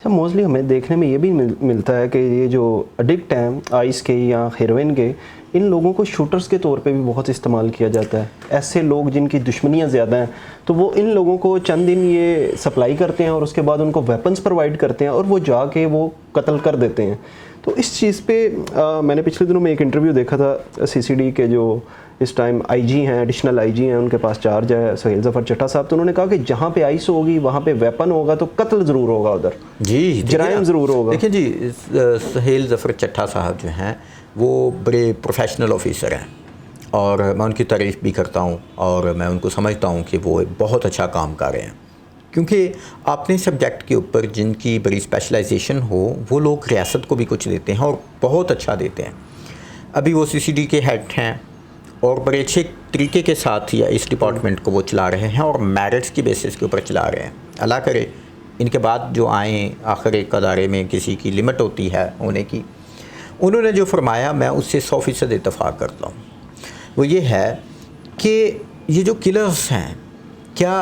अच्छा, मोस्टली हमें देखने में ये भी मिलता है कि ये जो एडिक्ट हैं आइस के या हेरोइन के, इन लोगों को शूटर्स के तौर पे भी बहुत इस्तेमाल किया जाता है। ऐसे लोग जिनकी दुश्मनियाँ ज़्यादा हैं तो वो इन लोगों को चंद दिन ये सप्लाई करते हैं और उसके बाद उनको वेपन्स प्रोवाइड करते हैं और वो जाके वो कत्ल कर देते हैं। तो इस चीज़ पे मैंने पिछले दिनों में एक इंटरव्यू देखा था सीसीडी के जो इस टाइम आईजी हैं, एडिशनल आईजी हैं, उनके पास चार्ज है सुहेल ज़फ़र चट्टा साहब। तो उन्होंने कहा कि जहाँ पे आइस होगी वहाँ पे वेपन होगा तो कत्ल ज़रूर होगा, उधर जी जराइम ज़रूर होगा। देखिए जी, सुहेल ज़फ़र चट्टा साहब जो हैं वो बड़े प्रोफेशनल ऑफिसर हैं और मैं उनकी तारीफ़ भी करता हूँ और मैं उनको समझता हूँ कि वो बहुत अच्छा काम कर रहे हैं, क्योंकि अपने सब्जेक्ट के ऊपर जिनकी बड़ी स्पेशलाइजेशन हो वो लोग रियासत को भी कुछ देते हैं और बहुत अच्छा देते हैं। अभी वो सीसीडी के हेड हैं और बड़े अच्छे तरीके के साथ ही इस डिपार्टमेंट को वो चला रहे हैं और मेरिट्स की बेसिस के ऊपर चला रहे हैं। अल्लाह करे इनके बाद जो आए, आखिर एक अदारे में किसी की लिमिट होती है होने की। उन्होंने जो फरमाया मैं उससे 100% इत्तफ़ाक़ करता हूँ। वो ये है कि ये जो किलर्स हैं, क्या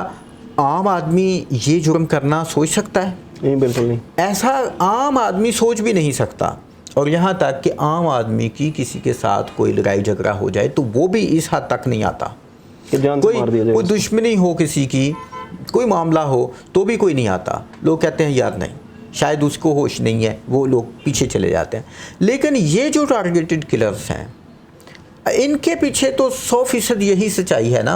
आम आदमी ये जुर्म करना सोच सकता है? नहीं, बिल्कुल नहीं। ऐसा आम आदमी सोच भी नहीं सकता। और यहाँ तक कि आम आदमी की किसी के साथ कोई लड़ाई झगड़ा हो जाए तो वो भी इस हद तक नहीं आता कि जान से मार दिया जाए। कोई दुश्मनी हो किसी की, कोई मामला हो तो भी कोई नहीं आता। लोग कहते हैं यार नहीं, शायद उसको होश नहीं है, वो लोग पीछे चले जाते हैं। लेकिन ये जो टारगेटेड किलर्स हैं, इनके पीछे तो 100% यही सच्चाई है ना।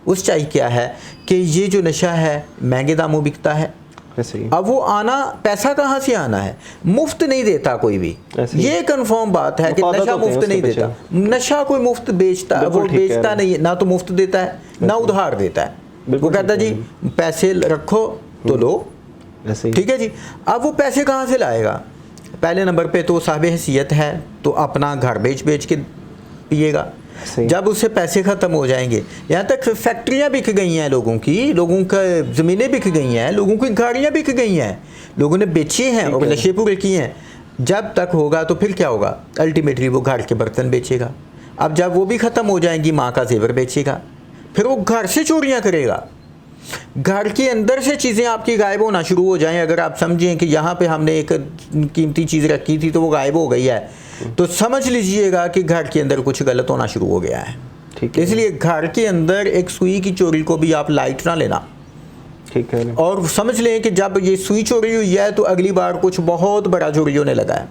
वो सच्चाई क्या है कि ये जो नशा है महंगे दामों बिकता है। अब वो आना, पैसा कहाँ से आना है? मुफ्त नहीं देता कोई भी, ये कंफर्म बात है कि नशा मुफ्त नहीं देता। नशा कोई मुफ्त बेचता, वो बेचता नहीं है ना, तो मुफ्त देता है ना उधार देता है। वो कहता जी पैसे रखो तो लो, ठीक है जी। अब वो पैसे कहाँ से लाएगा? पहले नंबर पे तो साहिब हैसियत है तो अपना घर बेच बेच के पिएगा। जब उससे पैसे ख़त्म हो जाएंगे, यहाँ तक फैक्ट्रियाँ बिक गई हैं लोगों की, लोगों का ज़मीनें बिक गई हैं, लोगों की गाड़ियाँ बिक गई हैं, लोगों ने बेची हैं और नशे पूरे किए हैं। जब तक होगा तो फिर क्या होगा? अल्टीमेटली वो घर के बर्तन बेचेगा। अब जब वो भी ख़त्म हो जाएंगी, माँ का जेवर बेचेगा, फिर वो घर से चोरियाँ करेगा। घर के अंदर से चीज़ें आपकी गायब होना शुरू हो जाएं। अगर आप समझें कि यहाँ पे हमने एक कीमती चीज़ रखी थी तो वो गायब हो गई है, तो समझ लीजिएगा कि घर के अंदर कुछ गलत होना शुरू हो गया है। ठीक है। इसलिए घर के अंदर एक सुई की चोरी को भी आप लाइट ना लेना। ठीक है। और समझ लें कि जब ये सुई चोरी हुई है तो अगली बार कुछ बहुत बड़ा चोरी होने लगा है।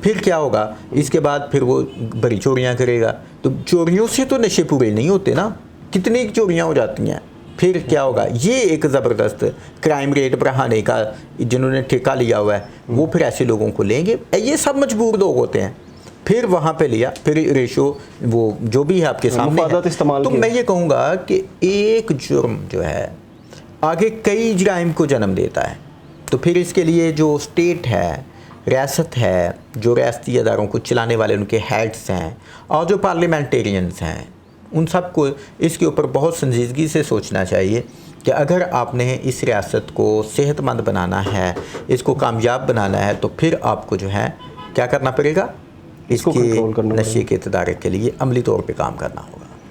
फिर क्या होगा? इसके बाद फिर वो बड़ी चोरियाँ करेगा। तो चोरियों से तो नशे पूरे नहीं होते ना, कितनी चोरियाँ हो जाती हैं। फिर क्या होगा? ये एक ज़बरदस्त क्राइम रेट बढ़ाने का जिन्होंने ठेका लिया हुआ है वो फिर ऐसे लोगों को लेंगे। ये सब मजबूर लोग होते हैं। फिर वहाँ पे लिया, फिर रेशो वो जो भी है आपके सामने है। तो मैं ये कहूँगा कि एक जुर्म जो है आगे कई जराइम को जन्म देता है। तो फिर इसके लिए जो स्टेट है, रियासत है, जो रियासती अदारों को चलाने वाले उनके हेड्स हैं और जो पार्लियामेंटेरियंस हैं, उन सब को इसके ऊपर बहुत संजीदगी से सोचना चाहिए कि अगर आपने इस रियासत को सेहतमंद बनाना है, इसको कामयाब बनाना है, तो फिर आपको जो है क्या करना पड़ेगा? इसके नशे के तदारक के लिए अमली तौर पे काम करना होगा।